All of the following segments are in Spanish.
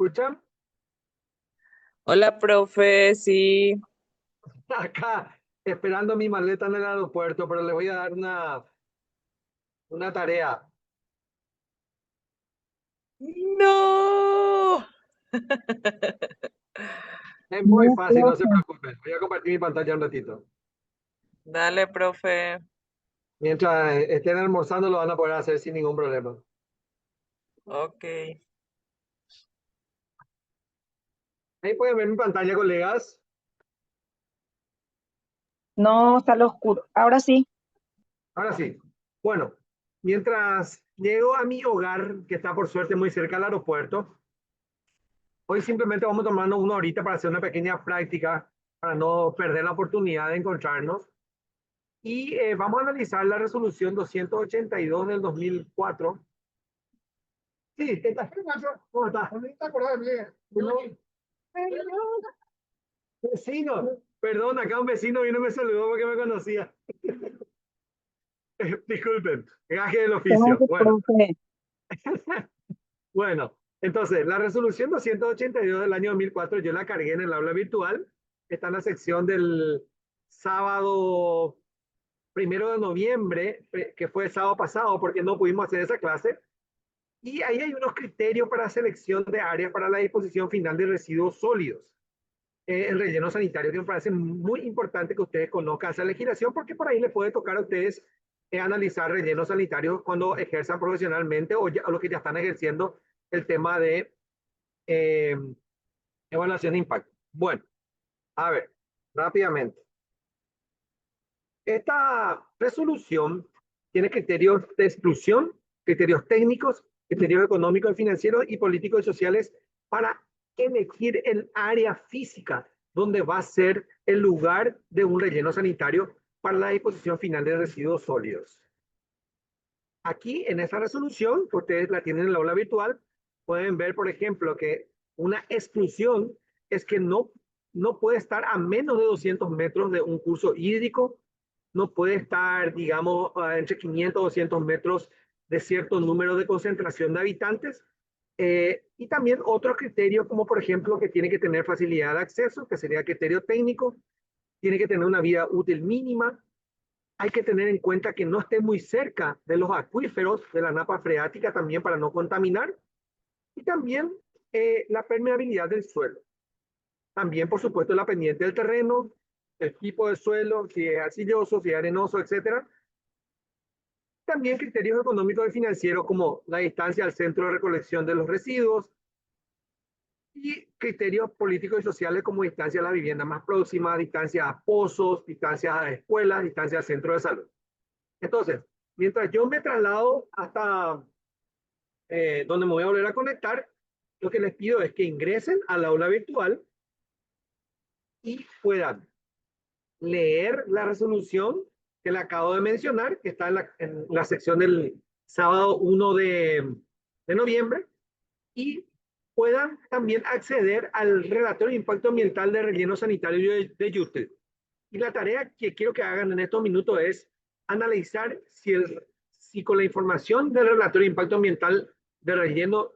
escuchan? Hola, profe, sí. Acá, esperando mi maleta en el aeropuerto, pero le voy a dar una tarea. No. Es muy No, fácil, no se profe. preocupen. Voy a compartir mi pantalla un ratito. Dale, profe. Mientras estén almorzando, lo van a poder hacer sin ningún problema. Ok. Ahí pueden ver mi pantalla, colegas. No, está lo oscuro. Ahora sí. Ahora sí. Bueno, mientras llego a mi hogar, que está por suerte muy cerca del aeropuerto, hoy simplemente vamos a tomarnos una horita para hacer una pequeña práctica, para no perder la oportunidad de encontrarnos. Y vamos a analizar la resolución 282 del 2004. Sí, ¿estás? ¿Cómo estás? ¿No te acordás de mí? No. Vecino, perdón, acá un vecino vino y me saludó porque me conocía. Disculpen, gaje del oficio. Gracias, Bueno, profe. bueno, entonces la resolución 282 del año 2004 yo la cargué en el aula virtual. Está en la sección del sábado 1 de noviembre, que fue el sábado pasado, porque no pudimos hacer esa clase. Y ahí hay unos criterios para selección de áreas para la disposición final de residuos sólidos en relleno sanitario, que me parece muy importante que ustedes conozcan esa legislación, porque por ahí les puede tocar a ustedes analizar rellenos sanitarios cuando ejerzan profesionalmente o los que ya están ejerciendo el tema de eh, evaluación de impacto. Bueno, a ver, rápidamente. Esta resolución tiene criterios de exclusión, criterios técnicos, criterios económicos, financieros y políticos y sociales para elegir el área física donde va a ser el lugar de un relleno sanitario para la disposición final de residuos sólidos. Aquí en esta resolución, que ustedes la tienen en la aula virtual, pueden ver, por ejemplo, que una exclusión es que no puede estar a menos de 200 metros de un curso hídrico, no puede estar, digamos, entre 500 y 200 metros de cierto número de concentración de habitantes. Y también otros criterios, como por ejemplo, que tiene que tener facilidad de acceso, que sería criterio técnico, tiene que tener una vida útil mínima, hay que tener en cuenta que no esté muy cerca de los acuíferos de la napa freática también para no contaminar, y también la permeabilidad del suelo. También, por supuesto, la pendiente del terreno, el tipo de suelo, si es arcilloso, si es arenoso, etcétera. También criterios económicos y financieros como la distancia al centro de recolección de los residuos y criterios políticos y sociales como distancia a la vivienda más próxima, distancia a pozos, distancia a escuelas, distancia al centro de salud. Entonces, mientras yo me traslado hasta donde me voy a volver a conectar, lo que les pido es que ingresen al aula virtual y puedan leer la resolución que le acabo de mencionar, que está en la sección del sábado 1 de noviembre, y puedan también acceder al relatorio de impacto ambiental de relleno sanitario de YouTube. Y la tarea que quiero que hagan en estos minutos es analizar si con la información del relatorio de impacto ambiental de relleno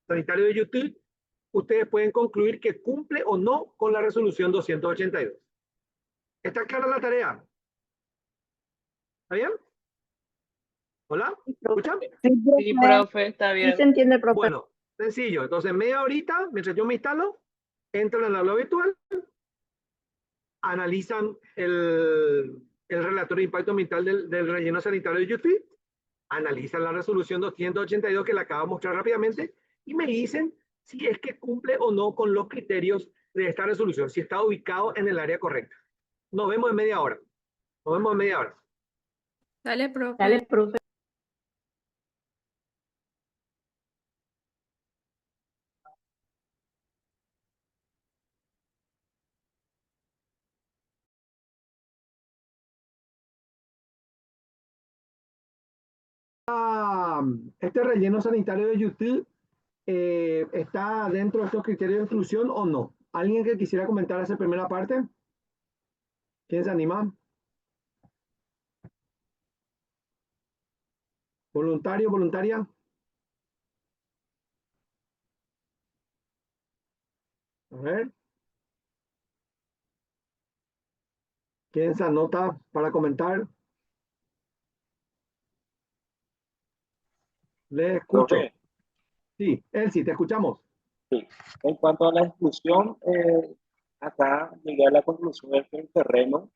sanitario de YouTube, ustedes pueden concluir que cumple o no con la resolución 282. ¿Está clara la tarea? ¿Está bien? ¿Hola? Sí, profe. ¿Escuchan? Sí, Sí, profe. profe, está Sí se bien. entiende, profe. Bueno, sencillo. Entonces, media horita, mientras yo me instalo, entran en la aula virtual, analizan el relatorio de impacto ambiental del relleno sanitario de YouTube, analizan la resolución 282 que la acabo de mostrar rápidamente y me dicen si es que cumple o no con los criterios de esta resolución, si está ubicado en el área correcta. Nos vemos en media hora. Nos vemos en media hora. Dale, Dale, profe. profe. Este relleno sanitario de YouTube está dentro de estos criterios de exclusión o no. ¿Alguien que quisiera comentar esa primera parte? ¿Quién se anima? ¿Voluntario, voluntaria? A ver, ¿quién se anota para comentar? Le escucho. Profe, Sí, Elsie, te escuchamos. sí. En cuanto a la exclusión, acá llegué a la conclusión de que el terreno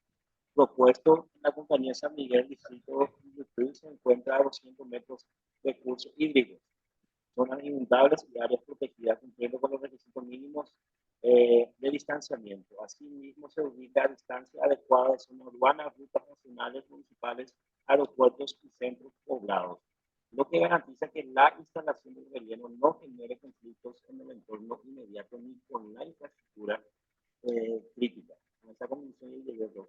propuesto en la compañía San Miguel, distrito Yupí, se encuentra a 200 metros de curso hídrico, zonas inundables y áreas protegidas cumpliendo con los requisitos mínimos de distanciamiento. Asimismo, se ubica a distancia adecuada de zonas urbanas, rutas nacionales, municipales, aeropuertos y centros poblados, lo que garantiza que la instalación del relleno no genere conflictos en el entorno inmediato ni con la infraestructura crítica. En esta conclusión llegué yo.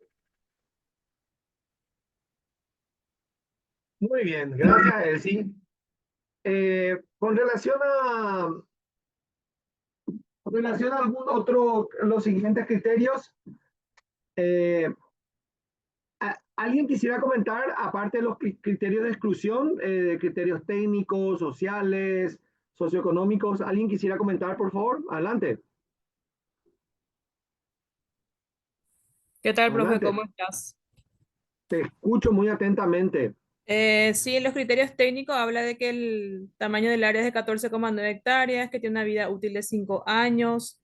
Muy bien, gracias, Elsie. Con relación a algún otro, los siguientes criterios, eh, ¿alguien quisiera comentar, aparte de los criterios de exclusión, criterios técnicos, sociales, socioeconómicos? ¿Alguien quisiera comentar, por favor? Adelante, ¿Qué tal, profe? adelante. ¿Cómo estás? Te escucho muy atentamente. Sí, en los criterios técnicos habla de que el tamaño del área es de 14,9 hectáreas, que tiene una vida útil de 5 años.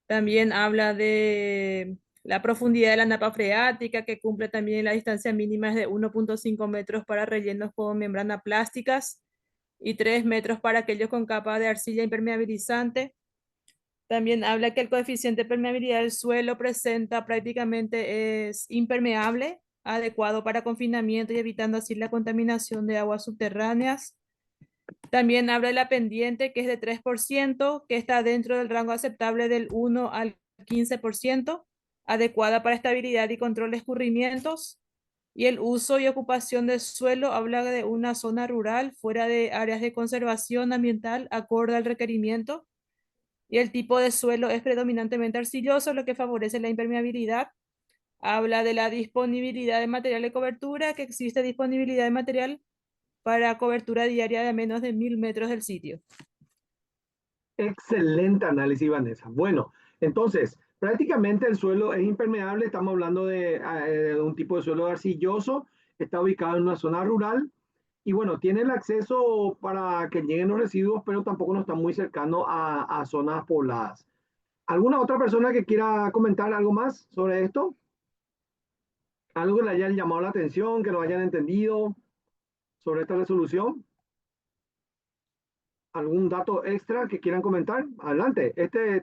También habla de la profundidad de la napa freática, que cumple también la distancia mínima es de 1,5 metros para rellenos con membrana plásticas y 3 metros para aquellos con capa de arcilla impermeabilizante. También habla que el coeficiente de permeabilidad del suelo presenta prácticamente es impermeable, adecuado para confinamiento y evitando así la contaminación de aguas subterráneas. También habla de la pendiente, que es de 3%, que está dentro del rango aceptable del 1 al 15%, adecuada para estabilidad y control de escurrimientos. Y el uso y ocupación del suelo habla de una zona rural fuera de áreas de conservación ambiental acorde al requerimiento, y el tipo de suelo es predominantemente arcilloso, lo que favorece la impermeabilidad. Habla de la disponibilidad de material de cobertura, que existe disponibilidad de material para cobertura diaria de menos de 1.000 metros del sitio. Excelente análisis, Vanessa. Bueno, entonces, prácticamente el suelo es impermeable. Estamos hablando de un tipo de suelo arcilloso. Está ubicado en una zona rural. Y bueno, tiene el acceso para que lleguen los residuos, pero tampoco no está muy cercano a zonas pobladas. ¿Alguna otra persona que quiera comentar algo más sobre esto? ¿Algo que le haya llamado la atención, que lo hayan entendido sobre esta resolución? ¿Algún dato extra que quieran comentar? Adelante.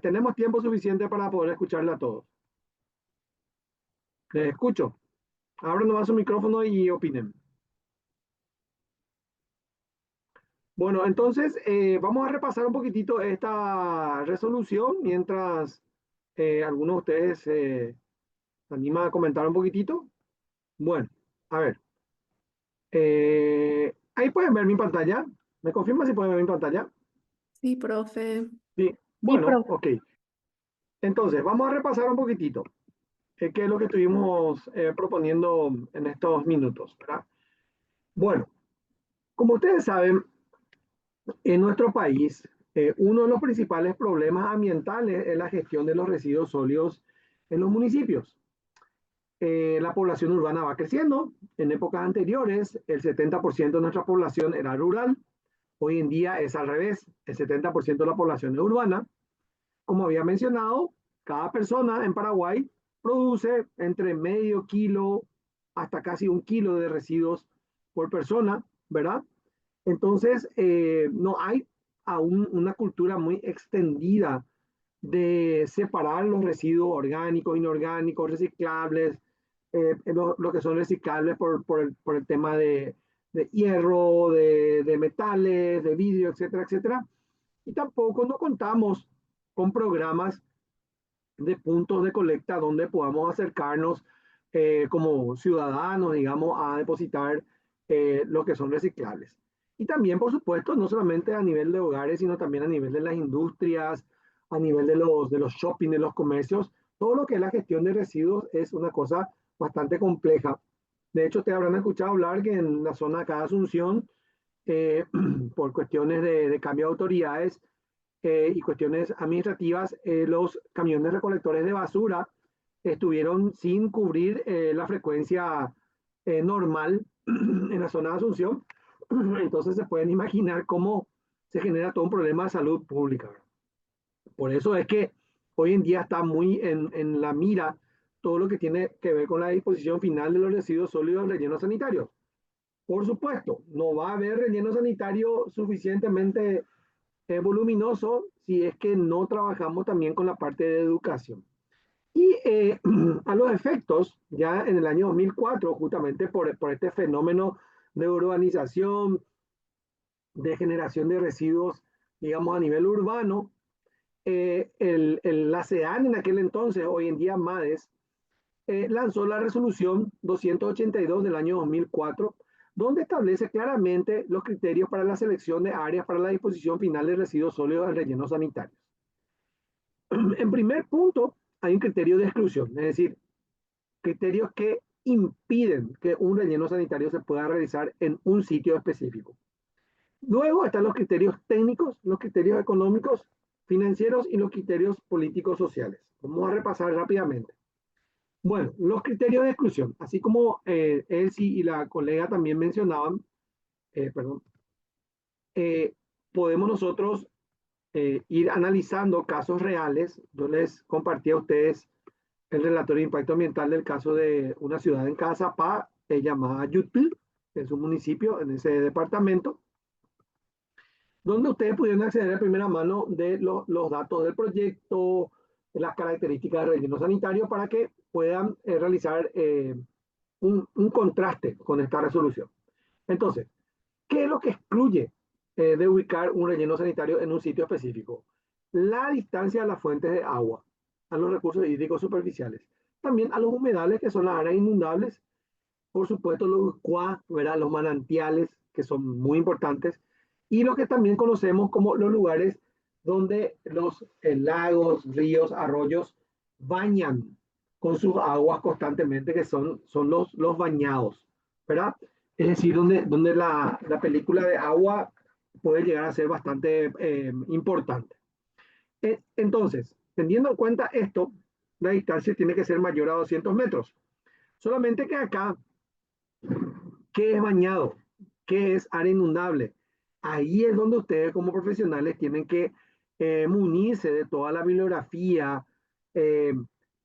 Tenemos tiempo suficiente para poder escucharle a todos. Les escucho. Abran nomás su micrófono y opinen. Bueno, entonces vamos a repasar un poquitito esta resolución mientras alguno de ustedes se anima a comentar un poquitito. Bueno, a ver. Ahí pueden ver mi pantalla. ¿Me confirma si pueden ver mi pantalla? Sí, profe. Sí. Sí, Bueno, profe. ok. Entonces, vamos a repasar un poquitito qué es lo que estuvimos proponiendo en estos minutos, ¿verdad? Bueno, como ustedes saben, en nuestro país, uno de los principales problemas ambientales es la gestión de los residuos sólidos en los municipios. La población urbana va creciendo. En épocas anteriores, el 70% de nuestra población era rural. Hoy en día es al revés. El 70% de la población es urbana. Como había mencionado, cada persona en Paraguay produce entre medio kilo hasta casi 1 kilo de residuos por persona, ¿verdad? Entonces, no hay aún una cultura muy extendida de separar los residuos orgánicos, inorgánicos, reciclables, lo que son reciclables por el tema de hierro, de metales, de vidrio, etcétera, etcétera. Y tampoco no contamos con programas de puntos de colecta donde podamos acercarnos como ciudadanos, digamos, a depositar lo que son reciclables. Y también, por supuesto, no solamente a nivel de hogares, sino también a nivel de las industrias, a nivel de los shopping, de los comercios. Todo lo que es la gestión de residuos es una cosa bastante compleja. De hecho, te habrán escuchado hablar que en la zona acá de Asunción, por cuestiones de cambio de autoridades, y cuestiones administrativas, los camiones recolectores de basura estuvieron sin cubrir la frecuencia normal en la zona de Asunción. Entonces se pueden imaginar cómo se genera todo un problema de salud pública. Por eso es que hoy en día está muy en la mira todo lo que tiene que ver con la disposición final de los residuos sólidos rellenos sanitarios. Por supuesto, no va a haber relleno sanitario suficientemente voluminoso si es que no trabajamos también con la parte de educación. Y a los efectos, ya en el año 2004, justamente por este fenómeno de urbanización, de generación de residuos, digamos, a nivel urbano, la CEAN en aquel entonces, hoy en día MADES, lanzó la resolución 282 del año 2004, donde establece claramente los criterios para la selección de áreas para la disposición final de residuos sólidos en rellenos sanitarios. En primer punto, hay un criterio de exclusión, es decir, criterios que impiden que un relleno sanitario se pueda realizar en un sitio específico. Luego están los criterios técnicos, los criterios económicos, financieros y los criterios políticos sociales. Vamos a repasar rápidamente. Bueno, los criterios de exclusión, así como Elsie y la colega también mencionaban, podemos nosotros ir analizando casos reales. Yo les compartí a ustedes el relatorio de impacto ambiental del caso de una ciudad en Cazapá, llamada Yutl, en su municipio, en ese departamento, donde ustedes pudieron acceder a primera mano de los datos del proyecto, de las características del relleno sanitario, para que puedan realizar un contraste con esta resolución. Entonces, ¿qué es lo que excluye de ubicar un relleno sanitario en un sitio específico? La distancia a las fuentes de agua, a los recursos hídricos superficiales, también a los humedales, que son las áreas inundables, por supuesto los CUA, ¿verdad? Los manantiales, que son muy importantes, y lo que también conocemos como los lugares donde los lagos, ríos, arroyos bañan con sus aguas constantemente, que son los bañados, ¿verdad? Es decir, donde la película de agua puede llegar a ser bastante importante. Entonces, teniendo en cuenta esto, la distancia tiene que ser mayor a 200 metros. Solamente que acá, ¿qué es bañado? ¿Qué es área inundable? Ahí es donde ustedes como profesionales tienen que munirse de toda la bibliografía,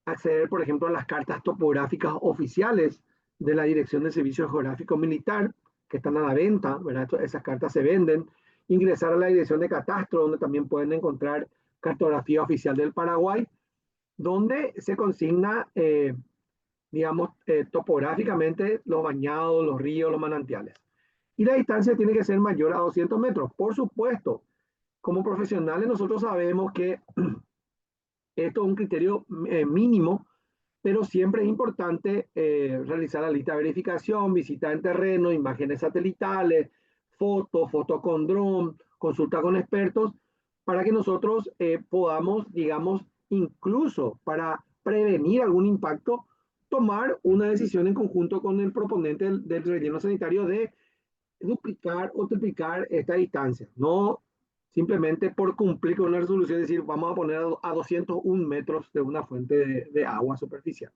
acceder, por ejemplo, a las cartas topográficas oficiales de la Dirección de Servicio Geográfico Militar, que están a la venta, ¿verdad? Esas cartas se venden. Ingresar a la Dirección de Catastro, donde también pueden encontrar cartografía oficial del Paraguay, donde se consigna, digamos, topográficamente los bañados, los ríos, los manantiales. Y la distancia tiene que ser mayor a 200 metros. Por supuesto, como profesionales nosotros sabemos que esto es un criterio mínimo, pero siempre es importante realizar la lista de verificación, visita en terreno, imágenes satelitales, fotos con dron, consulta con expertos, para que nosotros podamos, digamos, incluso para prevenir algún impacto, tomar una decisión en conjunto con el proponente del relleno sanitario de duplicar o triplicar esta distancia. No simplemente por cumplir con una resolución, es decir, vamos a poner a 201 metros de una fuente de agua superficial.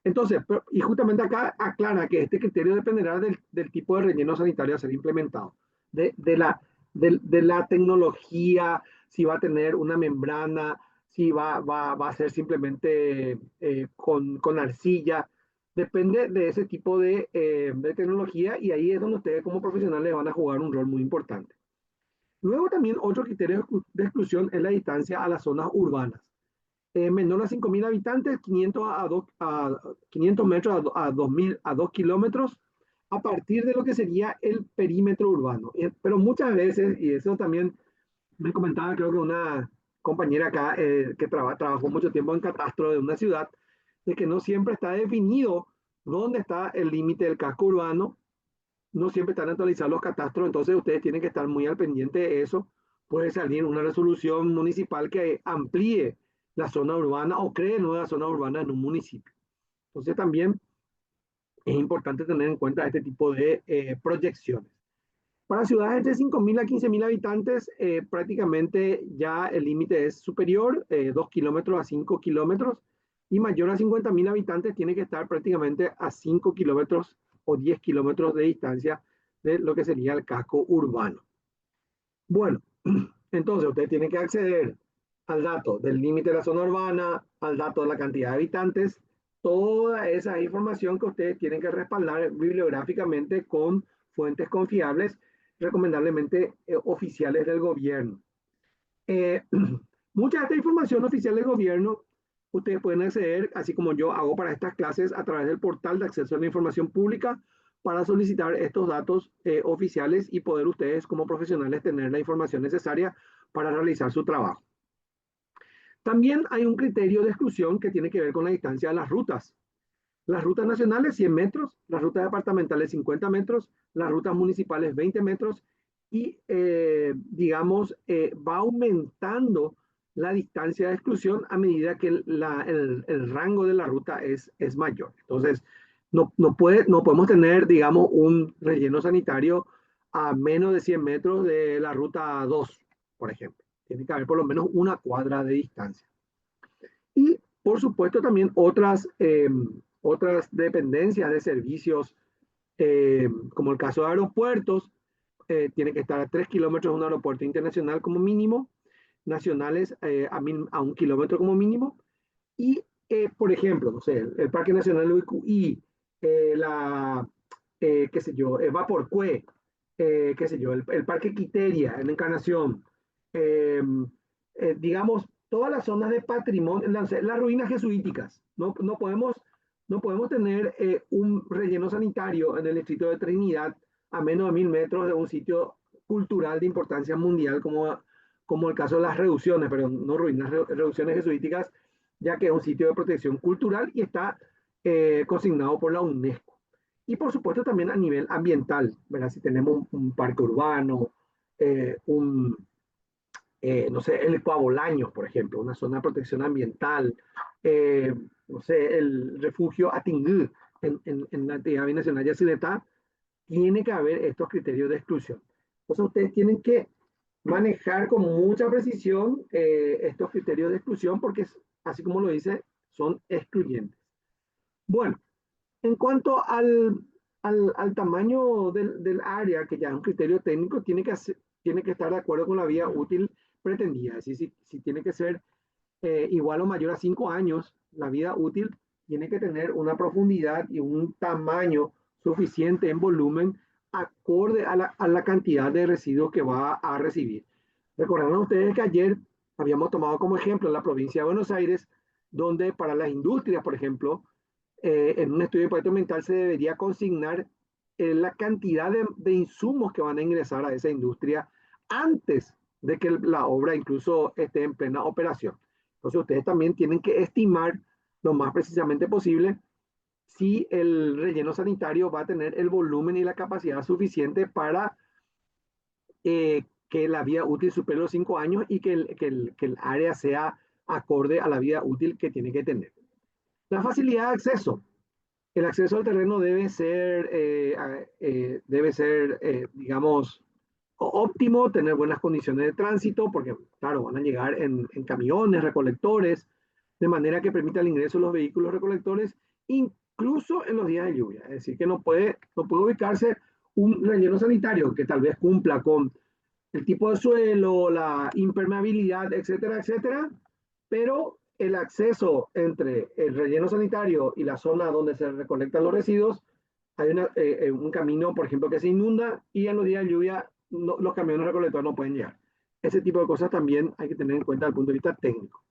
Entonces, y justamente acá aclara que este criterio dependerá del tipo de relleno sanitario a ser implementado, de la tecnología, si va a tener una membrana, si va a ser simplemente con arcilla. Depende de ese tipo de tecnología, y ahí es donde ustedes como profesionales van a jugar un rol muy importante. Luego también otro criterio de exclusión es la distancia a las zonas urbanas. Menor a 5.000 habitantes, 500 metros a 2 kilómetros, a partir de lo que sería el perímetro urbano. Pero muchas veces, y eso también me comentaba, creo que una compañera acá que trabajó mucho tiempo en catastro de una ciudad, de que no siempre está definido dónde está el límite del casco urbano, no siempre están actualizados los catastros, entonces ustedes tienen que estar muy al pendiente de eso. Puede salir una resolución municipal que amplíe la zona urbana o cree nuevas zonas urbanas en un municipio. Entonces también es importante tener en cuenta este tipo de proyecciones. Para ciudades entre 5.000 a 15.000 habitantes, prácticamente ya el límite es superior, 2 kilómetros a 5 kilómetros, y mayor a 50.000 habitantes tiene que estar prácticamente a 5 kilómetros o 10 kilómetros de distancia de lo que sería el casco urbano. Bueno, entonces usted tiene que acceder al dato del límite de la zona urbana, al dato de la cantidad de habitantes, toda esa información que ustedes tienen que respaldar bibliográficamente con fuentes confiables, recomendablemente oficiales del gobierno. Mucha de esta información oficial del gobierno ustedes pueden acceder, así como yo hago para estas clases, a través del portal de acceso a la información pública para solicitar estos datos oficiales y poder ustedes como profesionales tener la información necesaria para realizar su trabajo. También hay un criterio de exclusión que tiene que ver con la distancia de las rutas. Las rutas nacionales 100 metros, las rutas departamentales 50 metros, las rutas municipales 20 metros y digamos va aumentando la distancia de exclusión a medida que el rango de la ruta es mayor. Entonces, no podemos tener, digamos, un relleno sanitario a menos de 100 metros de la ruta 2, por ejemplo. Tiene que haber por lo menos una cuadra de distancia. Y, por supuesto, también otras dependencias de servicios, como el caso de aeropuertos, tiene que estar a 3 kilómetros de un aeropuerto internacional como mínimo, nacionales a 1 kilómetro como mínimo, y, por ejemplo, no sé, el Parque Nacional de Uicuí, qué sé yo, Vaporcué, qué sé yo, el Parque Quiteria en Encarnación, digamos, todas las zonas de patrimonio, las ruinas jesuíticas. No podemos tener un relleno sanitario en el distrito de Trinidad a menos de 1.000 metros de un sitio cultural de importancia mundial como el caso de las reducciones, pero no ruinas, reducciones jesuíticas, ya que es un sitio de protección cultural y está consignado por la UNESCO. Y por supuesto también a nivel ambiental, ¿verdad? Si tenemos un parque urbano, no sé, el Coabolaños, por ejemplo, una zona de protección ambiental, no sé, el refugio Atingú en la actividad binacional Yacyretá, tiene que haber estos criterios de exclusión. Entonces ustedes tienen que manejar con mucha precisión estos criterios de exclusión porque, así como lo dice, son excluyentes. Bueno, en cuanto al tamaño del área, que ya es un criterio técnico, tiene que estar de acuerdo con la vía útil pretendida. Es decir, si tiene que ser igual o mayor a 5 años, la vida útil tiene que tener una profundidad y un tamaño suficiente en volumen acorde a la cantidad de residuos que va a recibir. Recordarán ustedes que ayer habíamos tomado como ejemplo la provincia de Buenos Aires, donde para las industrias, por ejemplo, en un estudio de impacto ambiental se debería consignar la cantidad de insumos que van a ingresar a esa industria antes de que la obra incluso esté en plena operación. Entonces ustedes también tienen que estimar lo más precisamente posible si el relleno sanitario va a tener el volumen y la capacidad suficiente para que la vida útil supere los 5 años y que el área sea acorde a la vida útil que tiene que tener. La facilidad de acceso. El acceso al terreno debe ser, digamos, óptimo, tener buenas condiciones de tránsito, porque, claro, van a llegar en camiones, recolectores, de manera que permita el ingreso de los vehículos recolectores, incluso en los días de lluvia. Es decir, que no puede ubicarse un relleno sanitario que tal vez cumpla con el tipo de suelo, la impermeabilidad, etcétera, etcétera, pero el acceso entre el relleno sanitario y la zona donde se recolectan los residuos, hay un camino, por ejemplo, que se inunda y en los días de lluvia los camiones recolectores no pueden llegar. Ese tipo de cosas también hay que tener en cuenta desde el punto de vista técnico.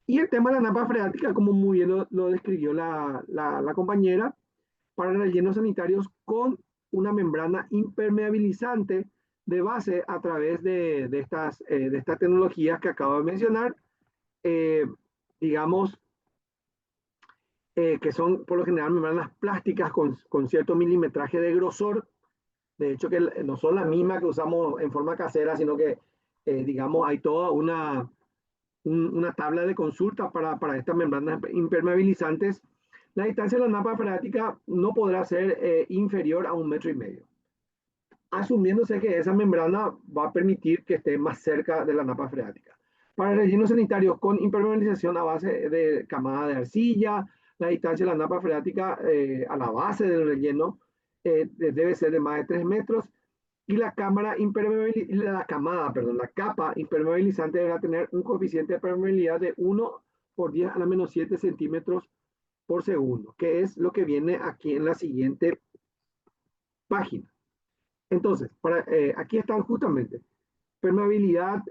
Y el tema de la napa freática, como muy bien lo describió la compañera, para rellenos sanitarios con una membrana impermeabilizante de base a través de estas tecnologías que acabo de mencionar, digamos, que son por lo general membranas plásticas con cierto milimetraje de grosor. De hecho, que no son las mismas que usamos en forma casera, sino que, digamos, hay toda una tabla de consulta para estas membranas impermeabilizantes. La distancia de la napa freática no podrá ser inferior a 1,5 metros. asumiéndose que esa membrana va a permitir que esté más cerca de la napa freática. Para rellenos sanitarios con impermeabilización a base de camada de arcilla, la distancia de la napa freática a la base del relleno debe ser de más de 3 metros y la capa impermeabilizante deberá tener un coeficiente de permeabilidad de 1 por 10 a la menos 7 centímetros por segundo, que es lo que viene aquí en la siguiente página. Entonces, aquí están justamente permeabilidad,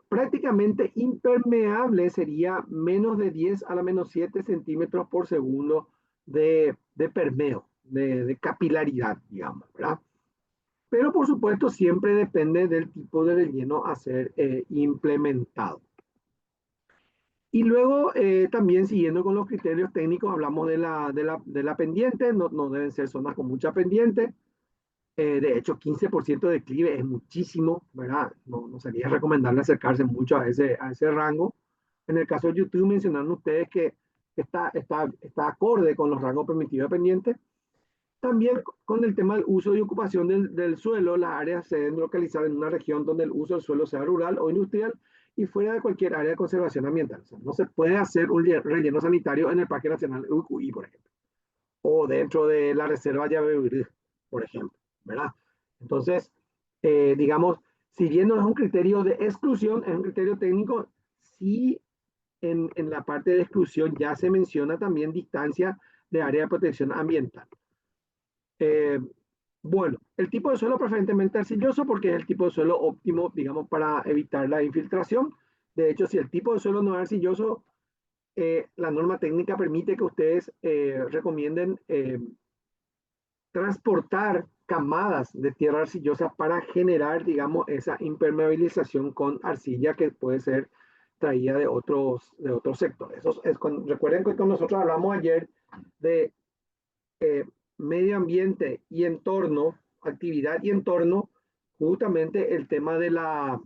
prácticamente impermeable sería menos de 10 a la menos 7 centímetros por segundo de permeo, de capilaridad, digamos, ¿verdad? Pero por supuesto siempre depende del tipo de relleno a ser implementado. Y luego también siguiendo con los criterios técnicos, hablamos de la pendiente, no deben ser zonas con mucha pendiente. De hecho, 15% de declive es muchísimo, ¿verdad? No sería recomendable acercarse mucho a ese rango. En el caso de YouTube mencionaron ustedes que está acorde con los rangos permitidos de pendiente. También con el tema del uso y ocupación del suelo, las áreas se deben localizar en una región donde el uso del suelo sea rural o industrial y fuera de cualquier área de conservación ambiental. O sea, no se puede hacer un relleno sanitario en el Parque Nacional Ucuy, por ejemplo, o dentro de la Reserva Yabebirí, por ejemplo, ¿verdad? Entonces, digamos, si bien no es un criterio de exclusión, es un criterio técnico, sí en la parte de exclusión ya se menciona también distancia de área de protección ambiental. Bueno, el tipo de suelo preferentemente arcilloso porque es el tipo de suelo óptimo, digamos, para evitar la infiltración. De hecho, si el tipo de suelo no es arcilloso, la norma técnica permite que ustedes recomienden transportar camadas de tierra arcillosa para generar, digamos, esa impermeabilización con arcilla que puede ser traída de otros sectores. Recuerden que con nosotros hablamos ayer de medio ambiente y entorno, actividad y entorno, justamente el tema de las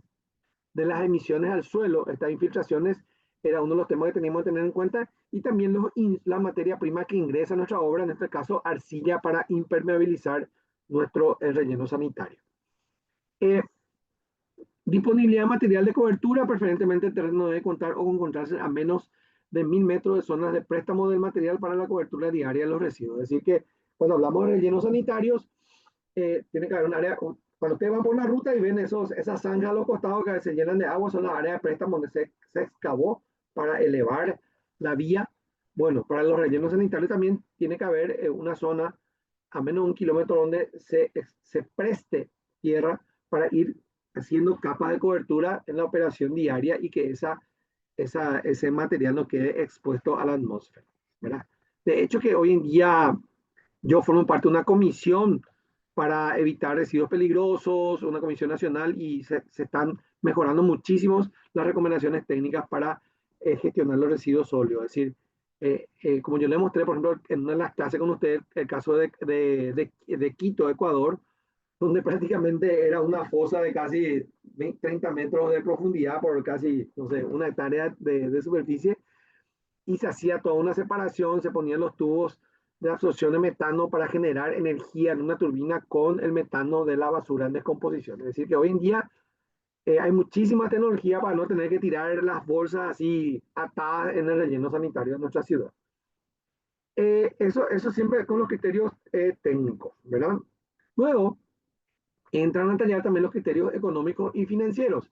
emisiones al suelo, estas infiltraciones, era uno de los temas que teníamos que tener en cuenta, y también la materia prima que ingresa a nuestra obra, en este caso arcilla, para impermeabilizar nuestro relleno sanitario. Disponibilidad de material de cobertura, preferentemente el terreno debe contar o encontrarse a menos de 1000 metros de zonas de préstamo del material para la cobertura diaria de los residuos. Es decir que cuando hablamos de rellenos sanitarios, tiene que haber un área, cuando ustedes van por una ruta y ven esas zanjas a los costados que se llenan de agua, son las áreas de préstamo donde se excavó para elevar la vía. Bueno, para los rellenos sanitarios también tiene que haber una zona a menos de 1 kilómetro donde se preste tierra para ir haciendo capas de cobertura en la operación diaria y que ese material no quede expuesto a la atmósfera, ¿verdad? De hecho que hoy en día yo formo parte de una comisión para evitar residuos peligrosos, una comisión nacional, y se están mejorando muchísimo las recomendaciones técnicas para gestionar los residuos sólidos. Es decir, como yo le mostré, por ejemplo, en una de las clases con ustedes, el caso de Quito, Ecuador, donde prácticamente era una fosa de casi 30 metros de profundidad por casi, no sé, 1 hectárea de superficie, y se hacía toda una separación, se ponían los tubos de absorción de metano para generar energía en una turbina con el metano de la basura en descomposición. Es decir, que hoy en día hay muchísima tecnología para no tener que tirar las bolsas así atadas en el relleno sanitario de nuestra ciudad. Eso siempre con los criterios técnicos, ¿verdad? Luego, entran a tallar también los criterios económicos y financieros.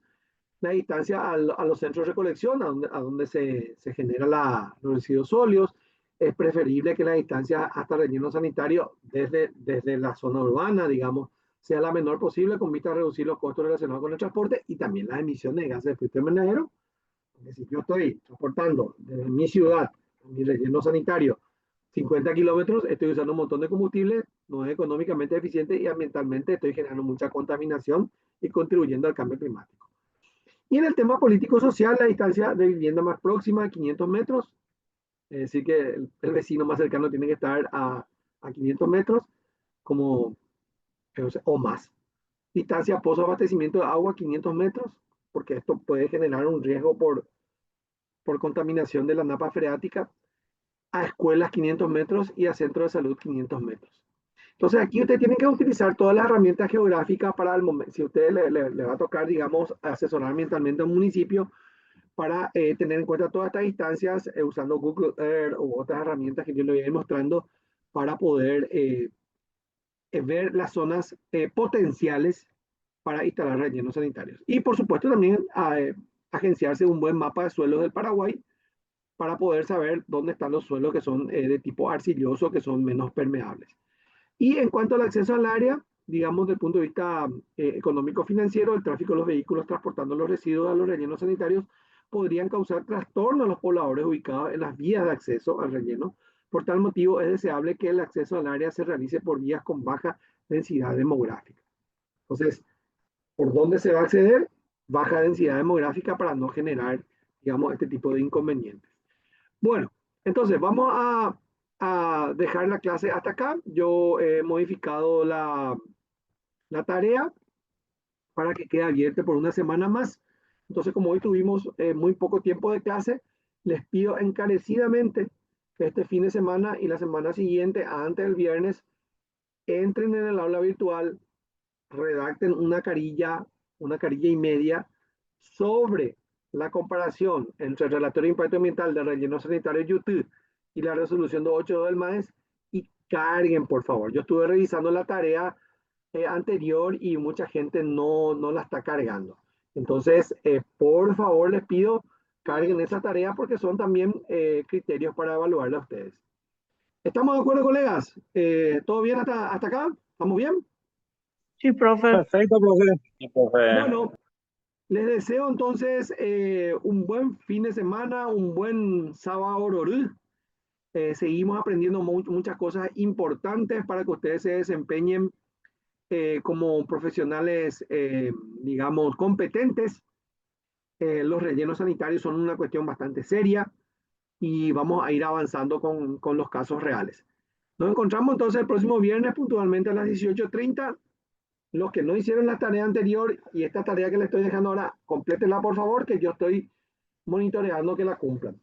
La distancia a los centros de recolección, a donde se generan los residuos sólidos, es preferible que la distancia hasta el relleno sanitario desde la zona urbana, digamos, sea la menor posible con vista a reducir los costos relacionados con el transporte y también las emisiones de gases de efecto invernadero. Porque si yo estoy transportando desde mi ciudad, mi relleno sanitario, 50 kilómetros, estoy usando un montón de combustible, no es económicamente eficiente y ambientalmente estoy generando mucha contaminación y contribuyendo al cambio climático. Y en el tema político-social, la distancia de vivienda más próxima, 500 metros, es decir, que el vecino más cercano tiene que estar a 500 metros o más. Distancia post-abastecimiento de agua, 500 metros, porque esto puede generar un riesgo por contaminación de la napa freática. A escuelas, 500 metros, y a centro de salud, 500 metros. Entonces aquí ustedes tienen que utilizar todas las herramientas geográficas para el momento. Si a ustedes le va a tocar, digamos, asesorar ambientalmente a un municipio para tener en cuenta todas estas distancias usando Google Earth u otras herramientas que yo les voy a ir mostrando para poder ver las zonas potenciales para instalar rellenos sanitarios. Y por supuesto también agenciarse un buen mapa de suelos del Paraguay para poder saber dónde están los suelos que son de tipo arcilloso, que son menos permeables. Y en cuanto al acceso al área, digamos, desde el punto de vista económico-financiero, el tráfico de los vehículos transportando los residuos a los rellenos sanitarios podrían causar trastorno a los pobladores ubicados en las vías de acceso al relleno. Por tal motivo, es deseable que el acceso al área se realice por vías con baja densidad demográfica. Entonces, ¿por dónde se va a acceder? Baja densidad demográfica para no generar, digamos, este tipo de inconvenientes. Bueno, entonces vamos a dejar la clase hasta acá. Yo he modificado la tarea para que quede abierta por una semana más. Entonces, como hoy tuvimos muy poco tiempo de clase, les pido encarecidamente que este fin de semana y la semana siguiente, antes del viernes, entren en el aula virtual, redacten una carilla y media sobre la comparación entre el relatorio de impacto ambiental del relleno sanitario YouTube y la resolución 282 del MAES y carguen, por favor. Yo estuve revisando la tarea anterior y mucha gente no la está cargando. Entonces, por favor, les pido carguen esa tarea porque son también criterios para evaluarla a ustedes. ¿Estamos de acuerdo, colegas? ¿Todo bien hasta acá? ¿Estamos bien? Sí, profe. Perfecto, profe. Sí, profe. Bueno, les deseo entonces un buen fin de semana, un buen sábado ororú. Seguimos aprendiendo muchas cosas importantes para que ustedes se desempeñen como profesionales, digamos, competentes. Los rellenos sanitarios son una cuestión bastante seria y vamos a ir avanzando con los casos reales. Nos encontramos entonces el próximo viernes puntualmente a las 18:30. Los que no hicieron la tarea anterior y esta tarea que les estoy dejando ahora, complétenla por favor, que yo estoy monitoreando que la cumplan.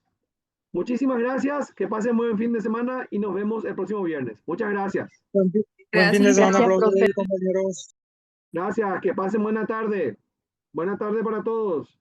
Muchísimas gracias, que pasen muy buen fin de semana y nos vemos el próximo viernes. Muchas gracias. Buen fin de semana, Gracias, profe profe. y compañeros. Gracias, que pasen buena tarde. Buena tarde para todos.